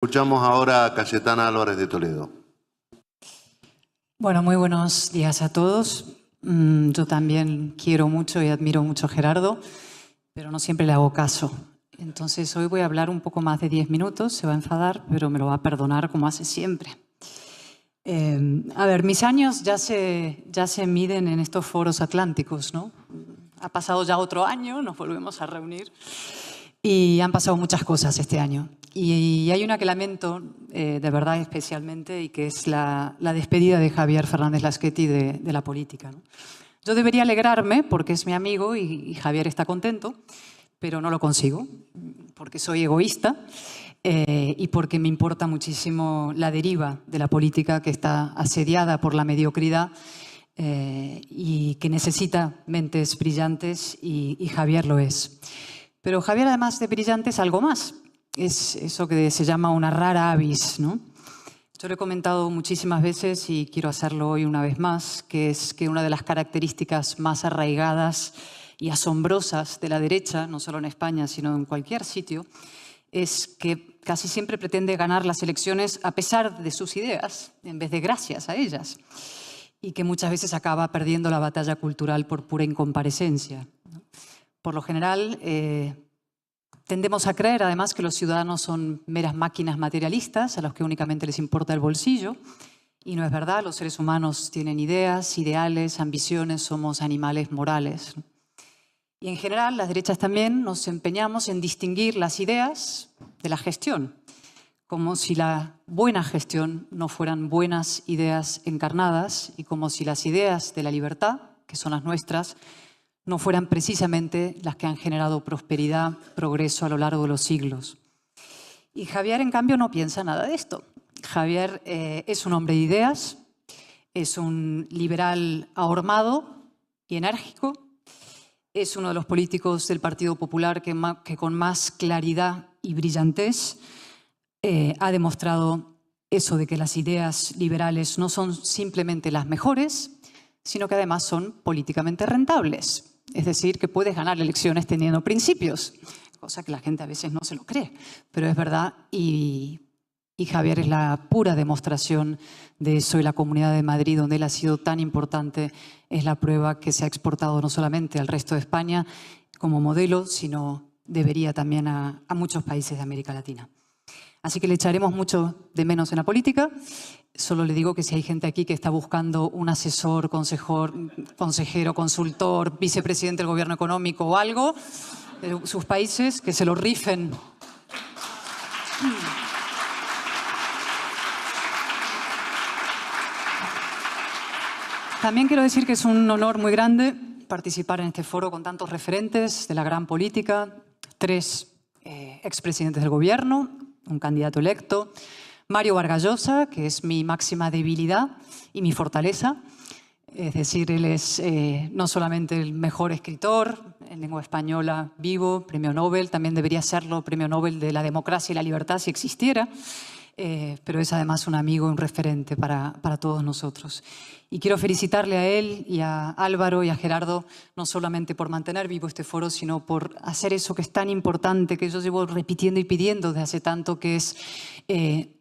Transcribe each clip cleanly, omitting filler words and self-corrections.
Escuchamos ahora a Cayetana Álvarez de Toledo. Bueno, muy buenos días a todos. Yo también quiero mucho y admiro mucho a Gerardo, pero no siempre le hago caso. Entonces hoy voy a hablar un poco más de 10 minutos, se va a enfadar, pero me lo va a perdonar como hace siempre. A ver, mis años ya se miden en estos foros atlánticos, ¿no? Ha pasado ya otro año, nos volvemos a reunir y han pasado muchas cosas este año. Y hay una que lamento de verdad especialmente y que es la despedida de Javier Fernández Lasqueti de la política, ¿no? Yo debería alegrarme porque es mi amigo y Javier está contento, pero no lo consigo porque soy egoísta y porque me importa muchísimo la deriva de la política que está asediada por la mediocridad y que necesita mentes brillantes y Javier lo es. Pero Javier, además de brillante, es algo más. Es eso que se llama una rara avis, ¿no? Yo lo he comentado muchísimas veces y quiero hacerlo hoy una vez más, que es que una de las características más arraigadas y asombrosas de la derecha, no solo en España, sino en cualquier sitio, es que casi siempre pretende ganar las elecciones a pesar de sus ideas, en vez de gracias a ellas, y que muchas veces acaba perdiendo la batalla cultural por pura incomparecencia, ¿no? Por lo general, tendemos a creer, además, que los ciudadanos son meras máquinas materialistas a los que únicamente les importa el bolsillo. Y no es verdad, los seres humanos tienen ideas, ideales, ambiciones, somos animales morales. Y en general, las derechas también nos empeñamos en distinguir las ideas de la gestión, como si la buena gestión no fueran buenas ideas encarnadas y como si las ideas de la libertad, que son las nuestras, no fueran precisamente las que han generado prosperidad, progreso a lo largo de los siglos. Y Javier, en cambio, no piensa nada de esto. Javier es un hombre de ideas, es un liberal ahormado y enérgico, es uno de los políticos del Partido Popular que con más claridad y brillantez ha demostrado eso de que las ideas liberales no son simplemente las mejores, sino que además son políticamente rentables. Es decir, que puedes ganar elecciones teniendo principios, cosa que la gente a veces no se lo cree, pero es verdad y Javier es la pura demostración de eso y la Comunidad de Madrid, donde él ha sido tan importante, es la prueba que se ha exportado no solamente al resto de España como modelo, sino debería también a muchos países de América Latina. Así que le echaremos mucho de menos en la política. Solo le digo que si hay gente aquí que está buscando un asesor, consejero, consultor, vicepresidente del gobierno económico o algo de sus países, que se lo rifen. También quiero decir que es un honor muy grande participar en este foro con tantos referentes de la gran política, 3 expresidentes del gobierno, un candidato electo, Mario Vargas Llosa, que es mi máxima debilidad y mi fortaleza. Es decir, él es no solamente el mejor escritor en lengua española vivo, premio Nobel, también debería serlo premio Nobel de la democracia y la libertad si existiera, pero es además un amigo y un referente para todos nosotros. Y quiero felicitarle a él y a Álvaro y a Gerardo, no solamente por mantener vivo este foro, sino por hacer eso que es tan importante, que yo llevo repitiendo y pidiendo desde hace tanto, que es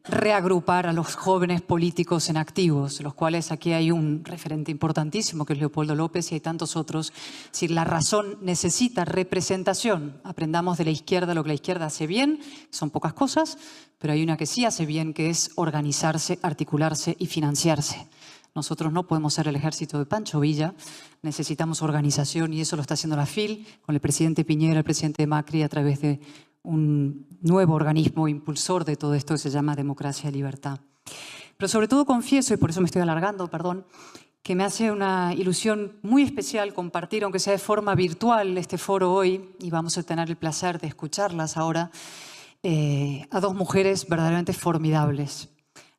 reagrupar a los jóvenes políticos en activos, los cuales aquí hay un referente importantísimo, que es Leopoldo López, y hay tantos otros. Es decir, la razón necesita representación. Aprendamos de la izquierda lo que la izquierda hace bien, son pocas cosas, pero hay una que sí hace bien, que es organizarse, articularse y financiarse. Nosotros no podemos ser el ejército de Pancho Villa, necesitamos organización y eso lo está haciendo la FIL con el presidente Piñera, el presidente Macri, a través de un nuevo organismo impulsor de todo esto que se llama Democracia y Libertad. Pero sobre todo confieso, y por eso me estoy alargando, perdón, que me hace una ilusión muy especial compartir, aunque sea de forma virtual, este foro hoy, y vamos a tener el placer de escucharlas ahora, a 2 mujeres verdaderamente formidables,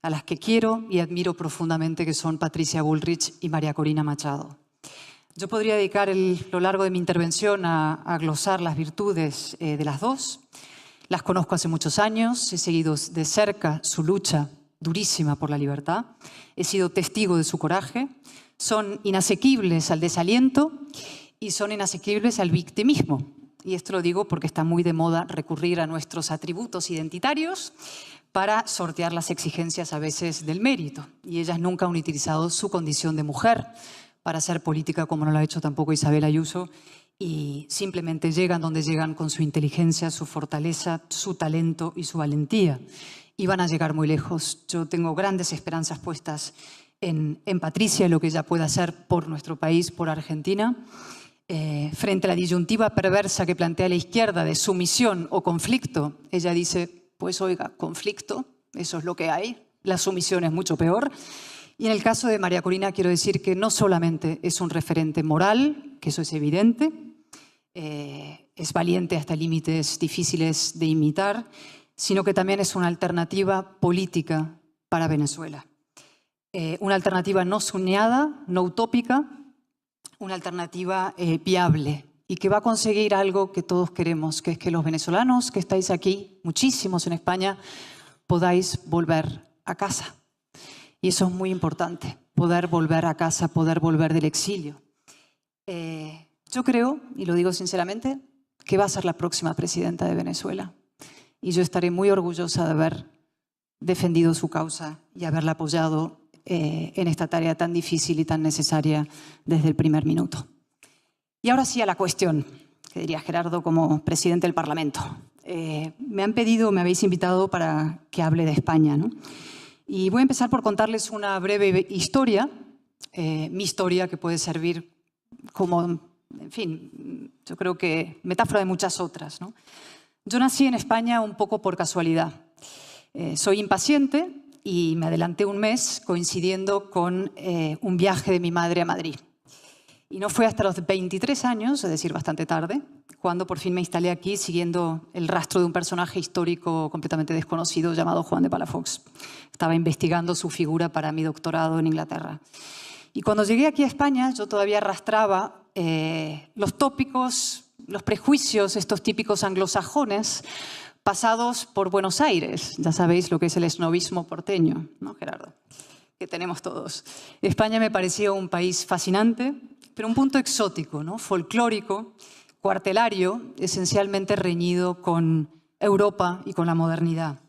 a las que quiero y admiro profundamente, que son Patricia Bullrich y María Corina Machado. Yo podría dedicar lo largo de mi intervención a glosar las virtudes de las dos. Las conozco hace muchos años, he seguido de cerca su lucha durísima por la libertad, he sido testigo de su coraje, son inasequibles al desaliento y son inasequibles al victimismo. y esto lo digo porque está muy de moda recurrir a nuestros atributos identitarios para sortear las exigencias a veces del mérito. Y ellas nunca han utilizado su condición de mujer para hacer política, como no lo ha hecho tampoco Isabel Ayuso, y simplemente llegan donde llegan con su inteligencia, su fortaleza, su talento y su valentía. Y van a llegar muy lejos. Yo tengo grandes esperanzas puestas en Patricia, lo que ella pueda hacer por nuestro país, por Argentina. Frente a la disyuntiva perversa que plantea la izquierda de sumisión o conflicto, ella dice, pues oiga, conflicto, eso es lo que hay, la sumisión es mucho peor. Y en el caso de María Corina quiero decir que no solamente es un referente moral, que eso es evidente, es valiente hasta límites difíciles de imitar, sino que también es una alternativa política para Venezuela. Una alternativa no soñada, no utópica, una alternativa viable y que va a conseguir algo que todos queremos, que es que los venezolanos que estáis aquí, muchísimos en España, podáis volver a casa. Y eso es muy importante, poder volver a casa, poder volver del exilio. Yo creo, y lo digo sinceramente, que va a ser la próxima presidenta de Venezuela. Y yo estaré muy orgullosa de haber defendido su causa y haberla apoyado en esta tarea tan difícil y tan necesaria desde el primer minuto. Y ahora sí a la cuestión, que diría Gerardo como presidente del Parlamento. Me han pedido, me habéis invitado para que hable de España, ¿no? Y voy a empezar por contarles una breve historia, mi historia, que puede servir como, en fin, yo creo que metáfora de muchas otras, ¿no? Yo nací en España un poco por casualidad. Soy impaciente y me adelanté un mes coincidiendo con un viaje de mi madre a Madrid. Y no fue hasta los 23 años, es decir, bastante tarde, cuando por fin me instalé aquí siguiendo el rastro de un personaje histórico completamente desconocido llamado Juan de Palafox. Estaba investigando su figura para mi doctorado en Inglaterra. Y cuando llegué aquí a España, yo todavía arrastraba los tópicos, los prejuicios, estos típicos anglosajones, pasados por Buenos Aires. Ya sabéis lo que es el esnobismo porteño, ¿no, Gerardo? Que tenemos todos. España me parecía un país fascinante, pero un punto exótico, ¿no? Folclórico, cuartelario, esencialmente reñido con Europa y con la modernidad.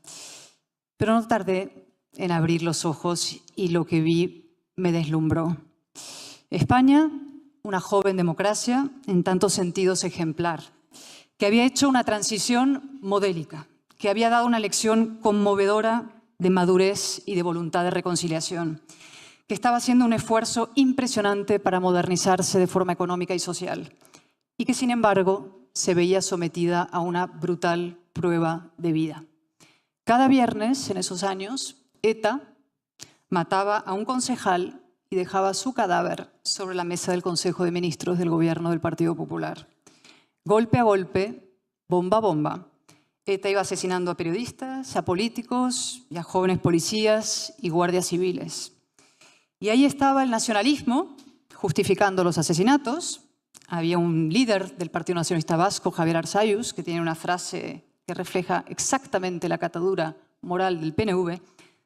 Pero no tardé en abrir los ojos y lo que vi me deslumbró. España, una joven democracia, en tantos sentidos ejemplar, que había hecho una transición modélica, que había dado una lección conmovedora de madurez y de voluntad de reconciliación, que estaba haciendo un esfuerzo impresionante para modernizarse de forma económica y social, y que, sin embargo, se veía sometida a una brutal prueba de vida. Cada viernes, en esos años, ETA mataba a un concejal y dejaba su cadáver sobre la mesa del Consejo de Ministros del Gobierno del Partido Popular. Golpe a golpe, bomba a bomba, ETA iba asesinando a periodistas, a políticos y a jóvenes policías y guardias civiles. Y ahí estaba el nacionalismo justificando los asesinatos. Había un líder del Partido Nacionalista Vasco, Javier Arzayus, que tiene una frase que refleja exactamente la catadura moral del PNV.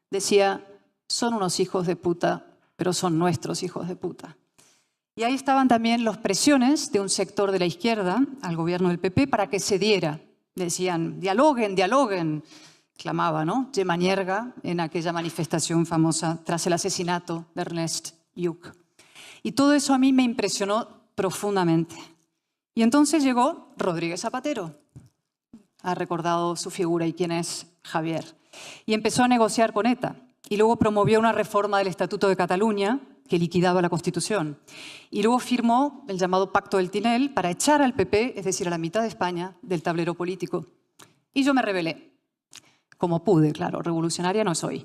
Decía, son unos hijos de puta, pero son nuestros hijos de puta. Y ahí estaban también las presiones de un sector de la izquierda al gobierno del PP para que cediera. Decían, dialoguen, dialoguen, clamaba, ¿no? Gemma Nierga en aquella manifestación famosa tras el asesinato de Ernest Lluch. Y todo eso a mí me impresionó profundamente. Y entonces llegó Rodríguez Zapatero. Ha recordado su figura y quién es Javier. Y empezó a negociar con ETA. Y luego promovió una reforma del Estatuto de Cataluña que liquidaba la Constitución. Y luego firmó el llamado Pacto del Tinel para echar al PP, es decir, a la mitad de España, del tablero político. Y yo me rebelé, como pude, claro, revolucionaria no soy.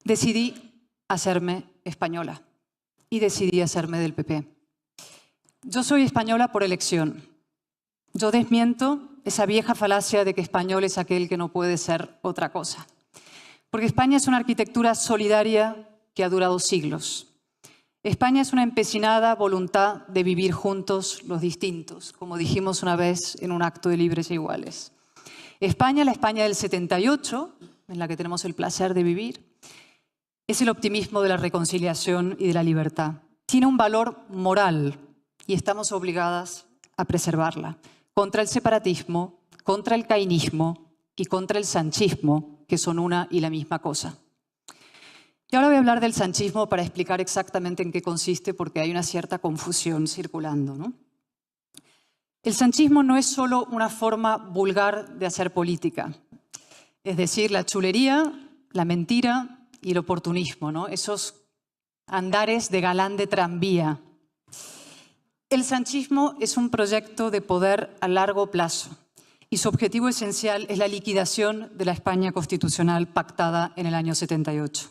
Decidí hacerme española y decidí hacerme del PP. Yo soy española por elección. Yo desmiento esa vieja falacia de que español es aquel que no puede ser otra cosa. Porque España es una arquitectura solidaria que ha durado siglos. España es una empecinada voluntad de vivir juntos los distintos, como dijimos una vez en un acto de Libres e Iguales. España, la España del 78, en la que tenemos el placer de vivir, es el optimismo de la reconciliación y de la libertad. Tiene un valor moral y estamos obligadas a preservarla, contra el separatismo, contra el cainismo y contra el sanchismo, que son una y la misma cosa. Y ahora voy a hablar del sanchismo para explicar exactamente en qué consiste, porque hay una cierta confusión circulando, ¿no? El sanchismo no es solo una forma vulgar de hacer política, es decir, la chulería, la mentira y el oportunismo, ¿no? Esos andares de galán de tranvía. El sanchismo es un proyecto de poder a largo plazo y su objetivo esencial es la liquidación de la España constitucional pactada en el año 78.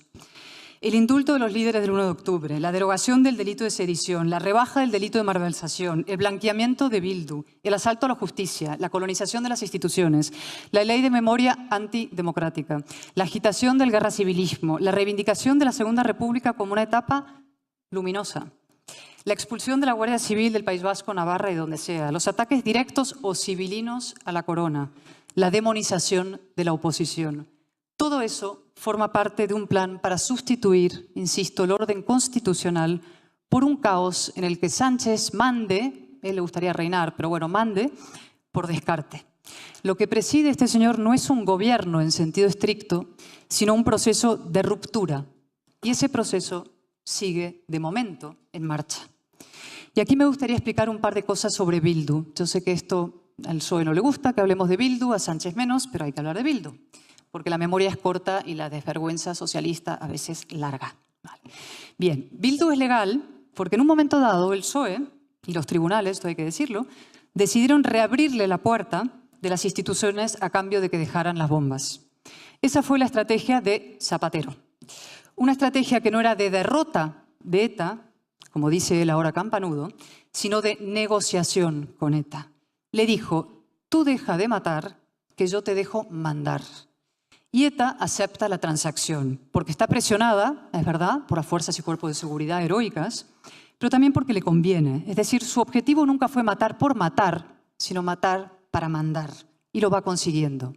El indulto de los líderes del 1 de octubre, la derogación del delito de sedición, la rebaja del delito de malversación, el blanqueamiento de Bildu, el asalto a la justicia, la colonización de las instituciones, la ley de memoria antidemocrática, la agitación del guerra-civilismo, la reivindicación de la Segunda República como una etapa luminosa, la expulsión de la Guardia Civil del País Vasco, Navarra y donde sea, los ataques directos o civilinos a la corona, la demonización de la oposición. Todo eso forma parte de un plan para sustituir, insisto, el orden constitucional por un caos en el que Sánchez mande, él le gustaría reinar, pero bueno, mande por descarte. Lo que preside este señor no es un gobierno en sentido estricto, sino un proceso de ruptura. Y ese proceso sigue, de momento, en marcha. Y aquí me gustaría explicar un par de cosas sobre Bildu. Yo sé que esto al PSOE no le gusta, que hablemos de Bildu, a Sánchez menos, pero hay que hablar de Bildu, porque la memoria es corta y la desvergüenza socialista a veces larga. Vale. Bien, Bildu es legal porque en un momento dado el PSOE y los tribunales, esto hay que decirlo, decidieron reabrirle la puerta de las instituciones a cambio de que dejaran las bombas. Esa fue la estrategia de Zapatero. Una estrategia que no era de derrota de ETA, como dice él ahora campanudo, sino de negociación con ETA. Le dijo, tú deja de matar, que yo te dejo mandar. Y ETA acepta la transacción, porque está presionada, es verdad, por las fuerzas y cuerpos de seguridad heroicas, pero también porque le conviene. Es decir, su objetivo nunca fue matar por matar, sino matar para mandar. Y lo va consiguiendo.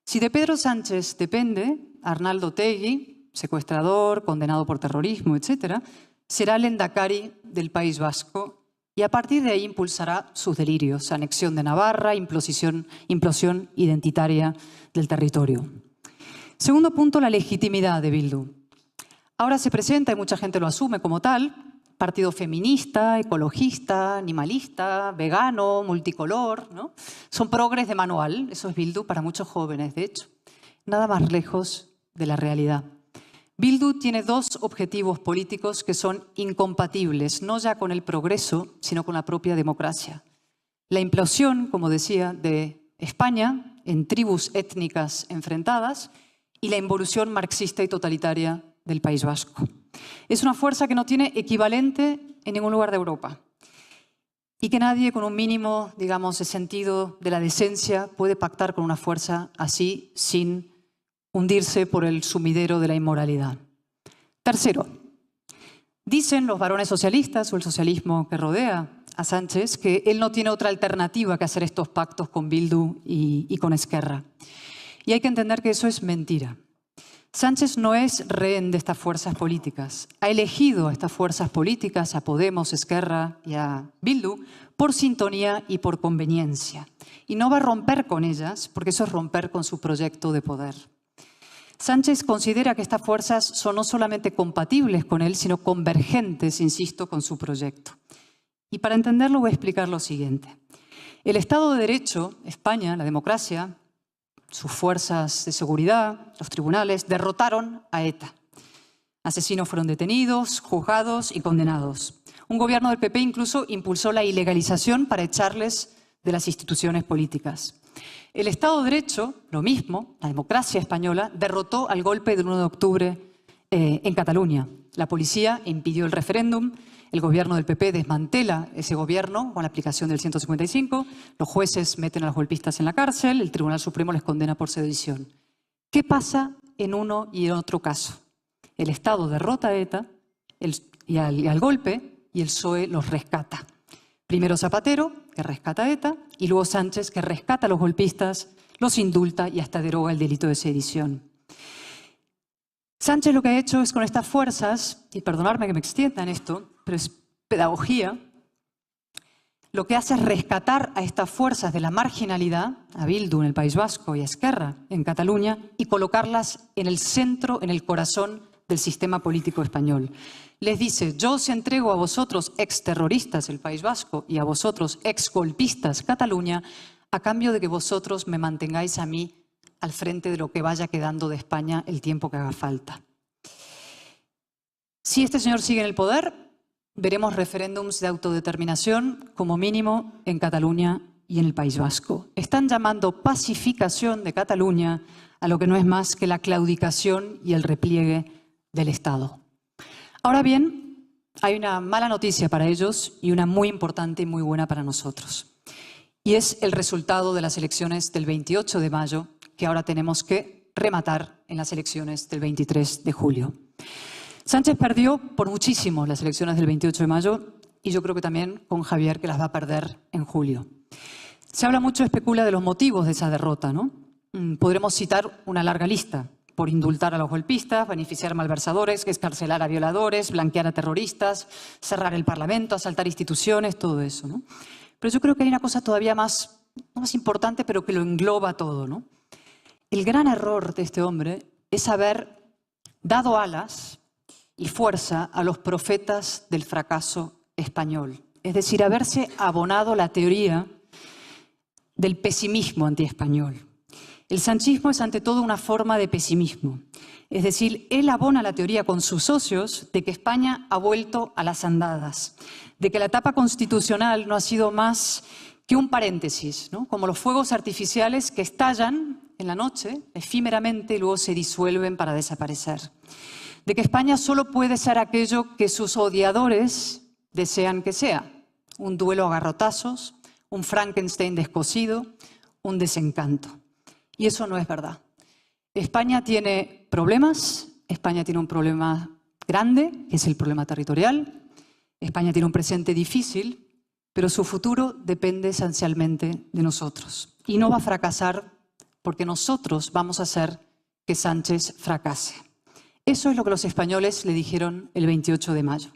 Si de Pedro Sánchez depende, Arnaldo Otegi, secuestrador, condenado por terrorismo, etc., será el endacari del País Vasco y a partir de ahí impulsará sus delirios, anexión de Navarra, implosión identitaria del territorio. Segundo punto, la legitimidad de Bildu. Ahora se presenta, y mucha gente lo asume como tal, partido feminista, ecologista, animalista, vegano, multicolor, ¿no? Son progres de manual, eso es Bildu para muchos jóvenes, de hecho. Nada más lejos de la realidad. Bildu tiene dos objetivos políticos que son incompatibles, no ya con el progreso, sino con la propia democracia. La implosión, como decía, de España en tribus étnicas enfrentadas y la involución marxista y totalitaria del País Vasco. Es una fuerza que no tiene equivalente en ningún lugar de Europa y que nadie con un mínimo, digamos, de sentido de la decencia puede pactar con una fuerza así sin hundirse por el sumidero de la inmoralidad. Tercero, dicen los varones socialistas o el socialismo que rodea a Sánchez que él no tiene otra alternativa que hacer estos pactos con Bildu y con Esquerra. Y hay que entender que eso es mentira. Sánchez no es rehén de estas fuerzas políticas. Ha elegido a estas fuerzas políticas, a Podemos, Esquerra y a Bildu, por sintonía y por conveniencia. Y no va a romper con ellas, porque eso es romper con su proyecto de poder. Sánchez considera que estas fuerzas son no solamente compatibles con él, sino convergentes, insisto, con su proyecto. Y para entenderlo voy a explicar lo siguiente. El Estado de Derecho, España, la democracia, sus fuerzas de seguridad, los tribunales, derrotaron a ETA. Asesinos fueron detenidos, juzgados y condenados. Un gobierno del PP incluso impulsó la ilegalización para echarles de las instituciones políticas. El Estado de Derecho, lo mismo, la democracia española, derrotó al golpe del 1 de octubre en Cataluña. La policía impidió el referéndum, el gobierno del PP desmantela ese gobierno con la aplicación del 155, los jueces meten a los golpistas en la cárcel, el Tribunal Supremo les condena por sedición. ¿Qué pasa en uno y en otro caso? El Estado derrota a ETA y al golpe y el PSOE los rescata. Primero Zapatero, que rescata a ETA, y luego Sánchez, que rescata a los golpistas, los indulta y hasta deroga el delito de sedición. Sánchez lo que ha hecho es con estas fuerzas, y perdonadme que me extienda en esto, pero es pedagogía, lo que hace es rescatar a estas fuerzas de la marginalidad, a Bildu en el País Vasco y a Esquerra en Cataluña, y colocarlas en el centro, en el corazón del sistema político español. Les dice, yo os entrego a vosotros exterroristas del País Vasco y a vosotros exgolpistas Cataluña, a cambio de que vosotros me mantengáis a mí al frente de lo que vaya quedando de España el tiempo que haga falta. Si este señor sigue en el poder, veremos referéndums de autodeterminación como mínimo en Cataluña y en el País Vasco. Están llamando pacificación de Cataluña a lo que no es más que la claudicación y el repliegue del Estado. Ahora bien, hay una mala noticia para ellos y una muy importante y muy buena para nosotros. Y es el resultado de las elecciones del 28 de mayo, que ahora tenemos que rematar en las elecciones del 23 de julio. Sánchez perdió por muchísimo las elecciones del 28 de mayo y yo creo que también con Javier, que las va a perder en julio. Se habla mucho, especula de los motivos de esa derrota, ¿no? Podremos citar una larga lista: por indultar a los golpistas, beneficiar a malversadores, excarcelar a violadores, blanquear a terroristas, cerrar el Parlamento, asaltar instituciones, todo eso, ¿no? Pero yo creo que hay una cosa todavía más importante, pero que lo engloba todo, ¿no? El gran error de este hombre es haber dado alas y fuerza a los profetas del fracaso español. Es decir, haberse abonado la teoría del pesimismo antiespañol. El sanchismo es ante todo una forma de pesimismo. Es decir, él abona la teoría con sus socios de que España ha vuelto a las andadas, de que la etapa constitucional no ha sido más que un paréntesis, ¿no? Como los fuegos artificiales que estallan en la noche, efímeramente, y luego se disuelven para desaparecer. De que España solo puede ser aquello que sus odiadores desean que sea: un duelo a garrotazos, un Frankenstein descosido, un desencanto. Y eso no es verdad. España tiene problemas, España tiene un problema grande, que es el problema territorial. España tiene un presente difícil, pero su futuro depende esencialmente de nosotros. Y no va a fracasar porque nosotros vamos a hacer que Sánchez fracase. Eso es lo que los españoles le dijeron el 28 de mayo.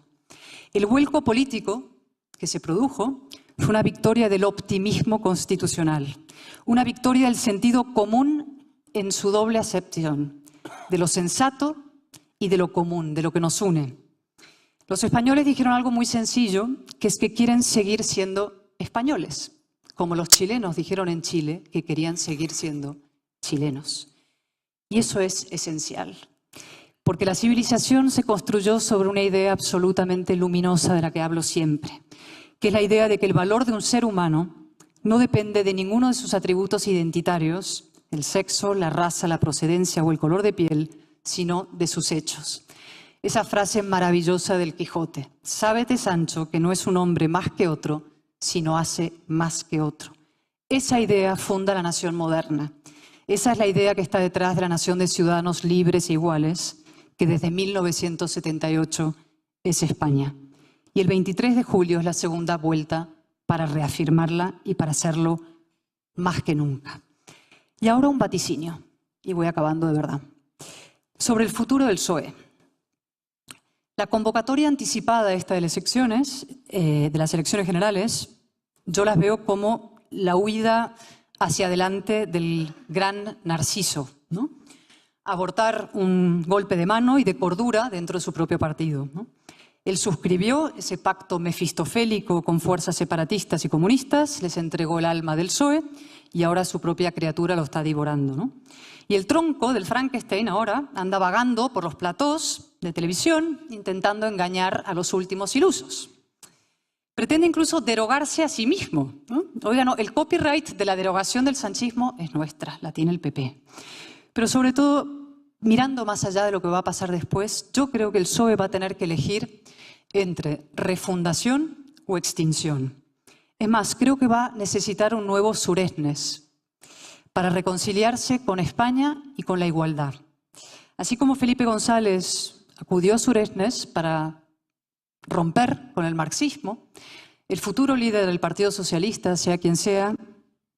El vuelco político que se produjo fue una victoria del optimismo constitucional, una victoria del sentido común en su doble acepción, de lo sensato y de lo común, de lo que nos une. Los españoles dijeron algo muy sencillo, que es que quieren seguir siendo españoles, como los chilenos dijeron en Chile que querían seguir siendo chilenos. Y eso es esencial, porque la civilización se construyó sobre una idea absolutamente luminosa de la que hablo siempre, que es la idea de que el valor de un ser humano no depende de ninguno de sus atributos identitarios, el sexo, la raza, la procedencia o el color de piel, sino de sus hechos. Esa frase maravillosa del Quijote: sábete, Sancho, que no es un hombre más que otro, sino hace más que otro. Esa idea funda la nación moderna. Esa es la idea que está detrás de la nación de ciudadanos libres e iguales, que desde 1978 es España. Y el 23 de julio es la segunda vuelta para reafirmarla y para hacerlo más que nunca. Y ahora un vaticinio, y voy acabando de verdad, sobre el futuro del PSOE. La convocatoria anticipada esta de las elecciones generales, yo las veo como la huida hacia adelante del gran Narciso, ¿no? Abortar un golpe de mano y de cordura dentro de su propio partido, ¿no? Él suscribió ese pacto mefistofélico con fuerzas separatistas y comunistas, les entregó el alma del PSOE y ahora su propia criatura lo está devorando, ¿no? Y el tronco del Frankenstein ahora anda vagando por los platós de televisión intentando engañar a los últimos ilusos. Pretende incluso derogarse a sí mismo, ¿no? Oigan, no, el copyright de la derogación del sanchismo es nuestra, la tiene el PP. Pero sobre todo, mirando más allá de lo que va a pasar después, yo creo que el PSOE va a tener que elegir entre refundación o extinción. Es más, creo que va a necesitar un nuevo Suresnes para reconciliarse con España y con la igualdad. Así como Felipe González acudió a Suresnes para romper con el marxismo, el futuro líder del Partido Socialista, sea quien sea,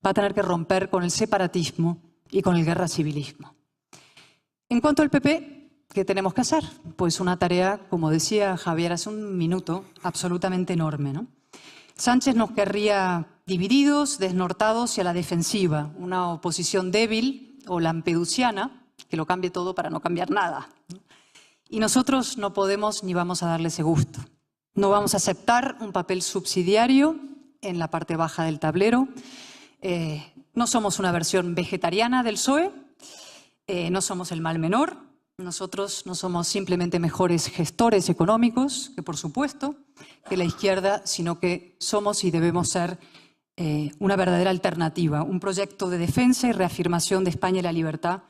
va a tener que romper con el separatismo y con el guerra civilismo. En cuanto al PP, ¿qué tenemos que hacer? Pues una tarea, como decía Javier hace un minuto, absolutamente enorme, ¿no? Sánchez nos querría divididos, desnortados y a la defensiva, una oposición débil o lampedusiana que lo cambie todo para no cambiar nada. Y nosotros no podemos ni vamos a darle ese gusto. No vamos a aceptar un papel subsidiario en la parte baja del tablero. No somos una versión vegetariana del PSOE, no somos el mal menor. Nosotros no somos simplemente mejores gestores económicos, que por supuesto, que la izquierda, sino que somos y debemos ser una verdadera alternativa, un proyecto de defensa y reafirmación de España y la libertad.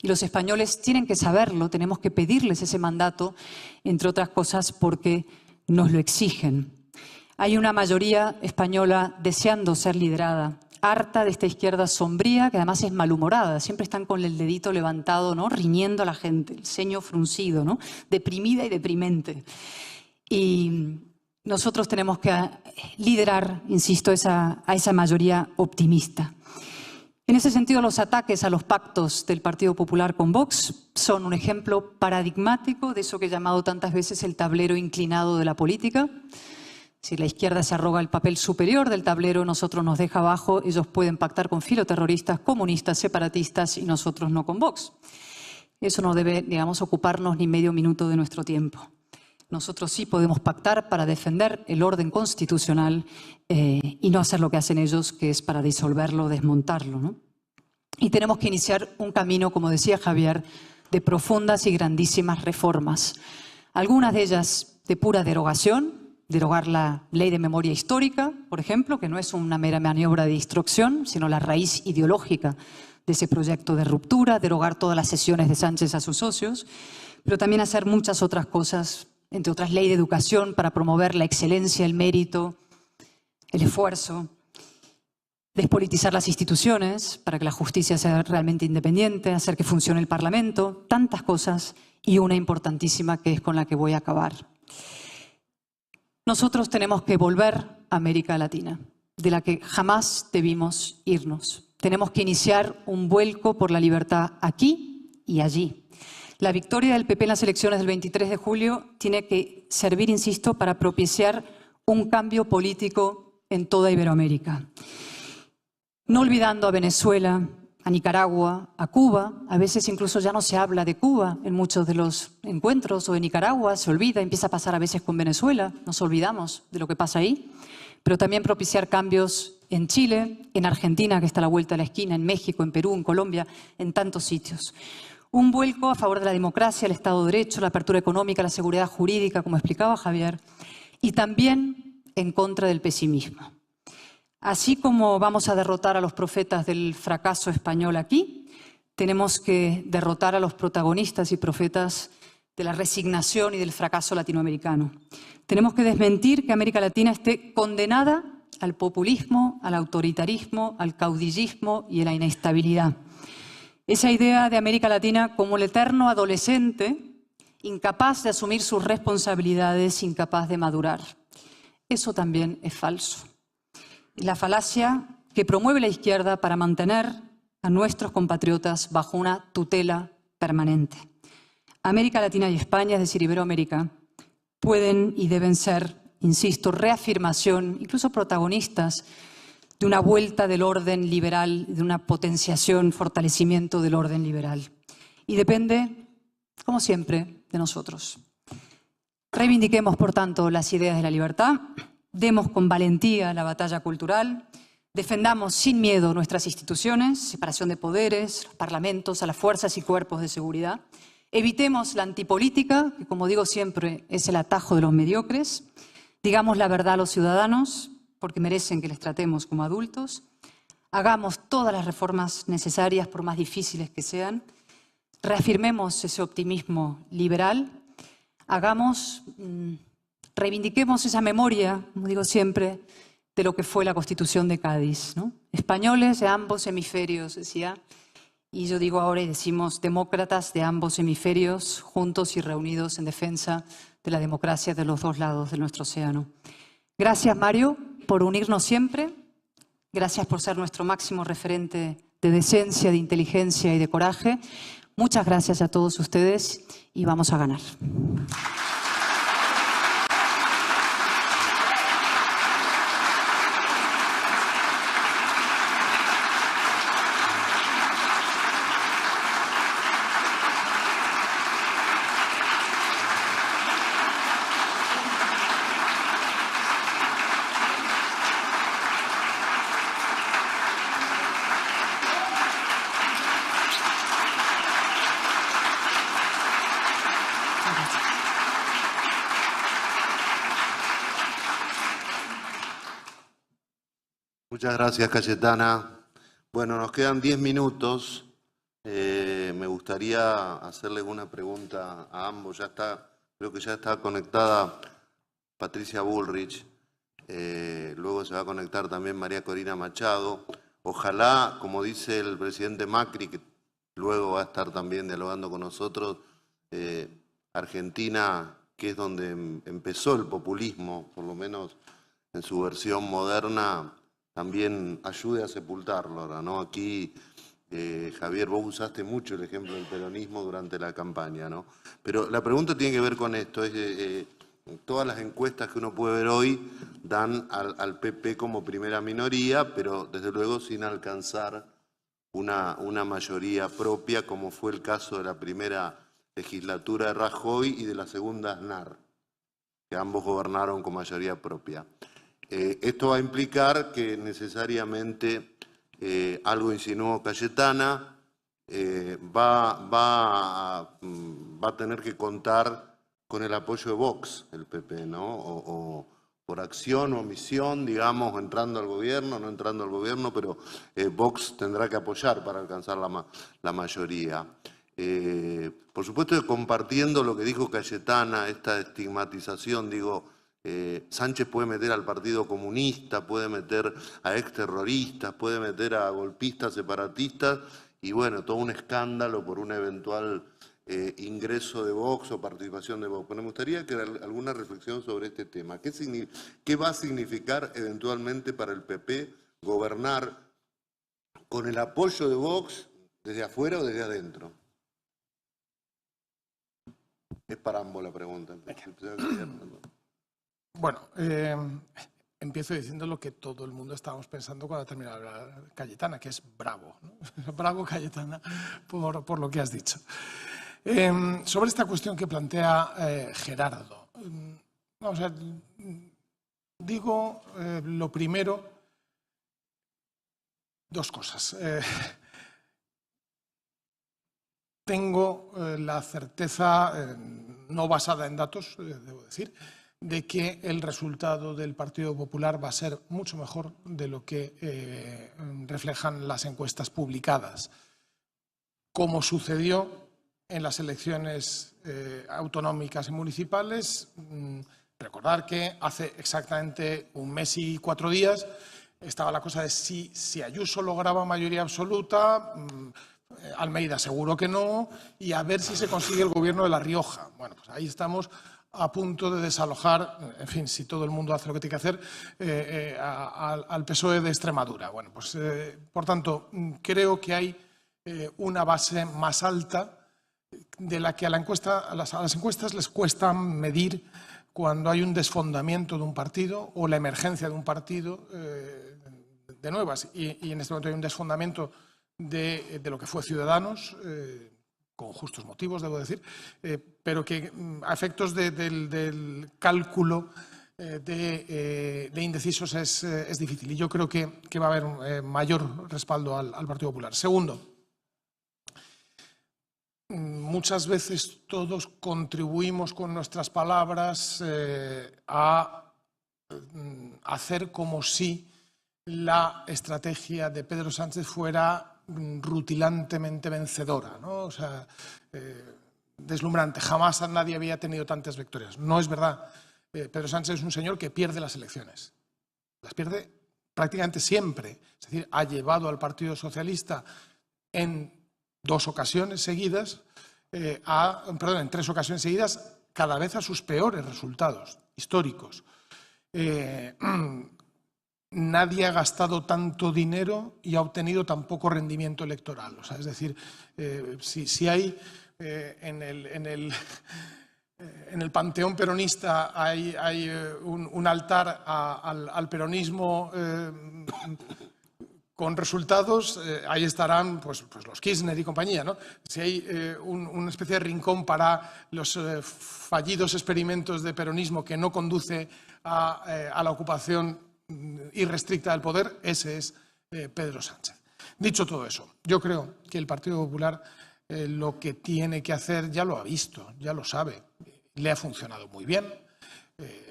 Y los españoles tienen que saberlo, tenemos que pedirles ese mandato, entre otras cosas porque nos lo exigen. Hay una mayoría española deseando ser liderada, harta de esta izquierda sombría, que además es malhumorada, siempre están con el dedito levantado, ¿no?, riñendo a la gente, el ceño fruncido, ¿no?, deprimida y deprimente. Y nosotros tenemos que liderar, insisto, a esa mayoría optimista. En ese sentido, los ataques a los pactos del Partido Popular con Vox son un ejemplo paradigmático de eso que he llamado tantas veces el tablero inclinado de la política. Si la izquierda se arroga el papel superior del tablero, nosotros nos deja abajo, ellos pueden pactar con filoterroristas, comunistas, separatistas y nosotros no con Vox. Eso no debe, digamos, ocuparnos ni medio minuto de nuestro tiempo. Nosotros sí podemos pactar para defender el orden constitucional y no hacer lo que hacen ellos, que es para disolverlo, desmontarlo, ¿no? Y tenemos que iniciar un camino, como decía Javier, de profundas y grandísimas reformas. Algunas de ellas de pura derogación, derogar la ley de memoria histórica, por ejemplo, que no es una mera maniobra de distracción, sino la raíz ideológica de ese proyecto de ruptura, derogar todas las cesiones de Sánchez a sus socios, pero también hacer muchas otras cosas, entre otras ley de educación para promover la excelencia, el mérito, el esfuerzo, despolitizar las instituciones para que la justicia sea realmente independiente, hacer que funcione el Parlamento, tantas cosas y una importantísima que es con la que voy a acabar. Nosotros tenemos que volver a América Latina, de la que jamás debimos irnos. Tenemos que iniciar un vuelco por la libertad aquí y allí. La victoria del PP en las elecciones del 23 de julio tiene que servir, insisto, para propiciar un cambio político en toda Iberoamérica. No olvidando a Venezuela, a Nicaragua, a Cuba. A veces incluso ya no se habla de Cuba en muchos de los encuentros, o de Nicaragua, se olvida, empieza a pasar a veces con Venezuela, nos olvidamos de lo que pasa ahí. Pero también propiciar cambios en Chile, en Argentina, que está a la vuelta de la esquina, en México, en Perú, en Colombia, en tantos sitios. Un vuelco a favor de la democracia, el Estado de Derecho, la apertura económica, la seguridad jurídica, como explicaba Javier, y también en contra del pesimismo. Así como vamos a derrotar a los profetas del fracaso español aquí, tenemos que derrotar a los protagonistas y profetas de la resignación y del fracaso latinoamericano. Tenemos que desmentir que América Latina esté condenada al populismo, al autoritarismo, al caudillismo y a la inestabilidad. Esa idea de América Latina como el eterno adolescente, incapaz de asumir sus responsabilidades, incapaz de madurar. Eso también es falso. La falacia que promueve la izquierda para mantener a nuestros compatriotas bajo una tutela permanente. América Latina y España, es decir, Iberoamérica, pueden y deben ser, insisto, reafirmación, incluso protagonistas de una vuelta del orden liberal, de una potenciación, fortalecimiento del orden liberal. Y depende, como siempre, de nosotros. Reivindiquemos, por tanto, las ideas de la libertad. Demos con valentía la batalla cultural, defendamos sin miedo nuestras instituciones, separación de poderes, los parlamentos, a las fuerzas y cuerpos de seguridad. Evitemos la antipolítica, que como digo siempre es el atajo de los mediocres. Digamos la verdad a los ciudadanos, porque merecen que les tratemos como adultos. Hagamos todas las reformas necesarias, por más difíciles que sean. Reafirmemos ese optimismo liberal. Reivindiquemos esa memoria, como digo siempre, de lo que fue la Constitución de Cádiz, ¿no? Españoles de ambos hemisferios, decía, y yo digo ahora y decimos demócratas de ambos hemisferios, juntos y reunidos en defensa de la democracia de los dos lados de nuestro océano. Gracias, Mario, por unirnos siempre. Gracias por ser nuestro máximo referente de decencia, de inteligencia y de coraje. Muchas gracias a todos ustedes y vamos a ganar. gracias. Muchas gracias, Cayetana. Bueno, nos quedan 10 minutos. Me gustaría hacerles una pregunta a ambos. Creo que ya está conectada Patricia Bullrich. Luego se va a conectar también María Corina Machado. Ojalá, como dice el presidente Macri, que luego va a estar también dialogando con nosotros, Argentina, que es donde empezó el populismo, por lo menos en su versión moderna, también ayude a sepultarlo ahora, ¿no? Aquí, Javier, vos usaste mucho el ejemplo del peronismo durante la campaña, ¿no? Pero la pregunta tiene que ver con esto, todas las encuestas que uno puede ver hoy dan al PP como primera minoría, pero desde luego sin alcanzar una mayoría propia, como fue el caso de la primera legislatura de Rajoy y de la segunda Aznar, que ambos gobernaron con mayoría propia. Esto va a implicar que necesariamente, algo insinuó Cayetana, va a tener que contar con el apoyo de Vox, el PP, ¿no? O por acción o omisión, digamos, entrando al gobierno, no entrando al gobierno, pero Vox tendrá que apoyar para alcanzar la mayoría. Por supuesto, compartiendo lo que dijo Cayetana, esta estigmatización, digo, Sánchez puede meter al Partido Comunista, puede meter a exterroristas, puede meter a golpistas separatistas y bueno, todo un escándalo por un eventual ingreso de Vox o participación de Vox. Pero me gustaría que alguna reflexión sobre este tema. ¿Qué va a significar eventualmente para el PP gobernar con el apoyo de Vox desde afuera o desde adentro? Es para ambos la pregunta. Bueno, empiezo diciendo lo que todo el mundo estábamos pensando cuando terminaba de hablar Cayetana, que es bravo, ¿no? Bravo, Cayetana, por lo que has dicho. Sobre esta cuestión que plantea Gerardo, vamos a ver, digo lo primero, dos cosas. Tengo la certeza, no basada en datos, debo decir, de que el resultado del Partido Popular va a ser mucho mejor de lo que reflejan las encuestas publicadas. Como sucedió en las elecciones autonómicas y municipales, recordar que hace exactamente un mes y 4 días estaba la cosa de si Ayuso lograba mayoría absoluta, Almeida seguro que no, y a ver si se consigue el gobierno de La Rioja. Bueno, pues ahí estamos a punto de desalojar, en fin, si todo el mundo hace lo que tiene que hacer, al PSOE de Extremadura. Bueno, pues por tanto, creo que hay una base más alta de la que a las encuestas les cuesta medir cuando hay un desfondamiento de un partido o la emergencia de un partido de nuevas. Y en este momento hay un desfondamiento de lo que fue Ciudadanos, con justos motivos, debo decir, pero que a efectos del cálculo de indecisos es difícil. Y yo creo que va a haber mayor respaldo al Partido Popular. Segundo, muchas veces todos contribuimos con nuestras palabras a hacer como si la estrategia de Pedro Sánchez fuera rutilantemente vencedora, ¿no? O sea, deslumbrante. Jamás nadie había tenido tantas victorias. No es verdad. Pedro Sánchez es un señor que pierde las elecciones. Las pierde prácticamente siempre. Es decir, ha llevado al Partido Socialista en 2 ocasiones seguidas, en 3 ocasiones seguidas, cada vez a sus peores resultados históricos. Nadie ha gastado tanto dinero y ha obtenido tan poco rendimiento electoral. O sea, es decir, si hay en el panteón peronista hay un altar al peronismo con resultados, ahí estarán pues los Kirchner y compañía, ¿no? Si hay una especie de rincón para los fallidos experimentos de peronismo que no conduce a la ocupación irrestricta del poder, ese es Pedro Sánchez. Dicho todo eso, yo creo que el Partido Popular lo que tiene que hacer ya lo ha visto, ya lo sabe. le ha funcionado muy bien,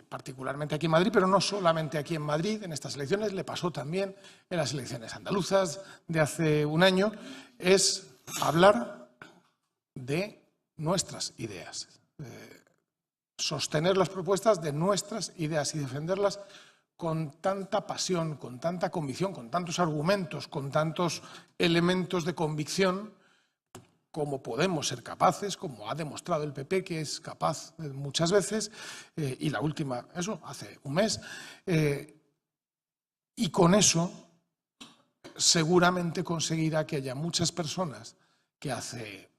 particularmente aquí en Madrid, pero no solamente aquí en Madrid, en estas elecciones, le pasó también en las elecciones andaluzas de hace un año, es hablar de nuestras ideas, sostener las propuestas de nuestras ideas y defenderlas con tanta pasión, con tanta convicción, con tantos argumentos, con tantos elementos de convicción como podemos ser capaces, como ha demostrado el PP que es capaz muchas veces, y la última, eso, hace un mes, y con eso seguramente conseguirá que haya muchas personas que hace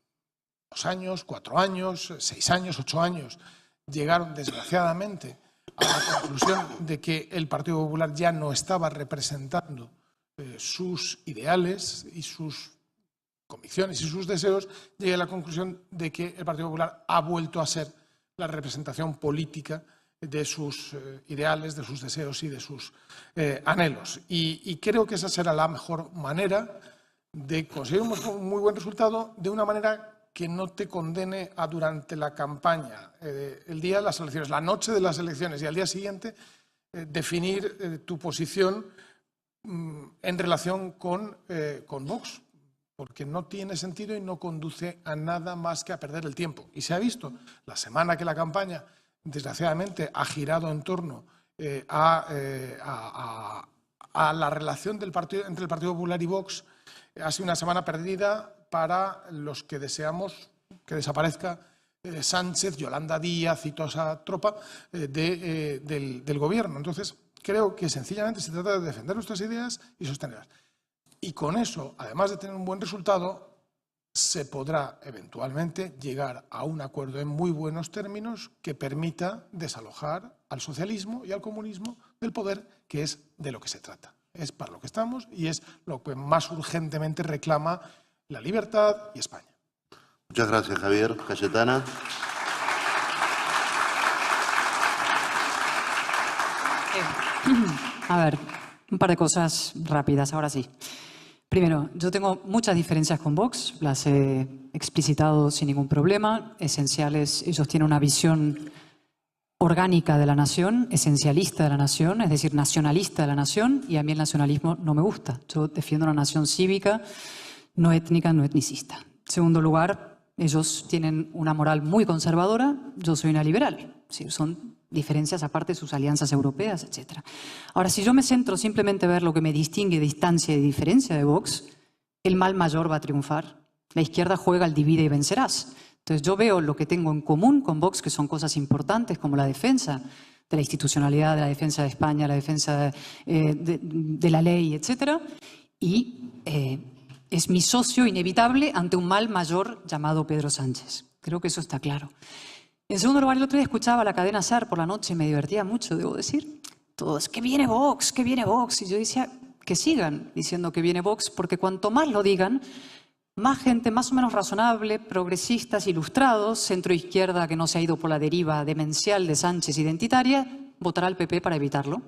2 años, 4 años, 6 años, 8 años, llegaron desgraciadamente a la conclusión de que el Partido Popular ya no estaba representando sus ideales y sus convicciones y sus deseos, llegué a la conclusión de que el Partido Popular ha vuelto a ser la representación política de sus ideales, de sus deseos y de sus anhelos. Y creo que esa será la mejor manera de conseguir un muy buen resultado, de una manera que no te condene a durante la campaña, el día de las elecciones, la noche de las elecciones y al día siguiente definir tu posición en relación con Vox, porque no tiene sentido y no conduce a nada más que a perder el tiempo. Y se ha visto la semana que la campaña, desgraciadamente, ha girado en torno a la relación entre el Partido Popular y Vox. Ha sido una semana perdida para los que deseamos que desaparezca Sánchez, Yolanda Díaz y toda esa tropa del gobierno. Entonces, creo que sencillamente se trata de defender nuestras ideas y sostenerlas. Y con eso, además de tener un buen resultado, se podrá eventualmente llegar a un acuerdo en muy buenos términos que permita desalojar al socialismo y al comunismo del poder, que es de lo que se trata. Es para lo que estamos y es lo que más urgentemente reclama la libertad y España. Muchas gracias, Javier. Cayetana. A ver, un par de cosas rápidas, ahora sí. Primero, yo tengo muchas diferencias con Vox, las he explicitado sin ningún problema, esenciales. Ellos tienen una visión orgánica de la nación, esencialista de la nación, es decir, nacionalista de la nación, y a mí el nacionalismo no me gusta. Yo defiendo una nación cívica, no étnica, no etnicista. En segundo lugar, ellos tienen una moral muy conservadora, yo soy una liberal. Sí, son diferencias aparte de sus alianzas europeas, etc. Ahora, si yo me centro simplemente a ver lo que me distingue, distancia y diferencia de Vox, el mal mayor va a triunfar. La izquierda juega al divide y vencerás. Entonces yo veo lo que tengo en común con Vox, que son cosas importantes como la defensa de la institucionalidad, de la defensa de España, la defensa de la ley, etc. Y es mi socio inevitable ante un mal mayor llamado Pedro Sánchez. Creo que eso está claro. En segundo lugar, el otro día escuchaba la cadena SER por la noche, me divertía mucho, debo decir. Todos, que viene Vox, que viene Vox. Y yo decía, que sigan diciendo que viene Vox, porque cuanto más lo digan, más gente más o menos razonable, progresistas, ilustrados, centro-izquierda que no se ha ido por la deriva demencial de Sánchez identitaria, votará al PP para evitarlo.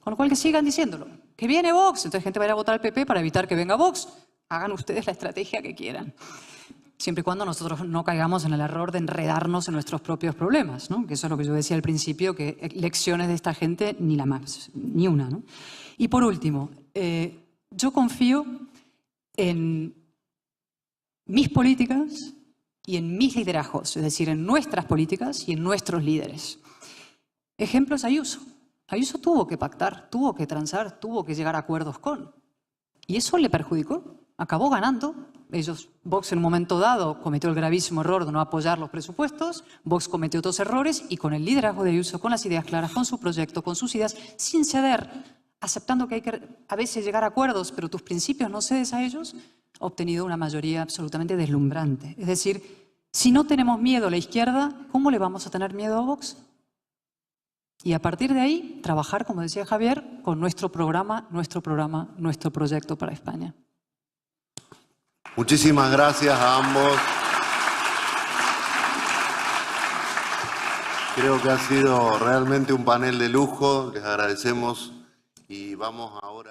Con lo cual que sigan diciéndolo, que viene Vox. Entonces gente va a ir a votar al PP para evitar que venga Vox. Hagan ustedes la estrategia que quieran. Siempre y cuando nosotros no caigamos en el error de enredarnos en nuestros propios problemas, ¿no? Que eso es lo que yo decía al principio, que lecciones de esta gente ni la más, ni una, ¿no? Y por último, yo confío en mis políticas y en mis liderazgos, es decir, en nuestras políticas y en nuestros líderes. Ejemplo es Ayuso. Ayuso tuvo que pactar, tuvo que transar, tuvo que llegar a acuerdos con. Y eso le perjudicó. Acabó ganando. Vox en un momento dado cometió el gravísimo error de no apoyar los presupuestos, Vox cometió otros errores y con el liderazgo de Ayuso, con las ideas claras, con su proyecto, con sus ideas, sin ceder, aceptando que hay que a veces llegar a acuerdos, pero tus principios no cedes a ellos, ha obtenido una mayoría absolutamente deslumbrante. Es decir, si no tenemos miedo a la izquierda, ¿cómo le vamos a tener miedo a Vox? Y a partir de ahí, trabajar, como decía Javier, con nuestro programa, nuestro proyecto para España. Muchísimas gracias a ambos. Creo que ha sido realmente un panel de lujo. Les agradecemos y vamos ahora...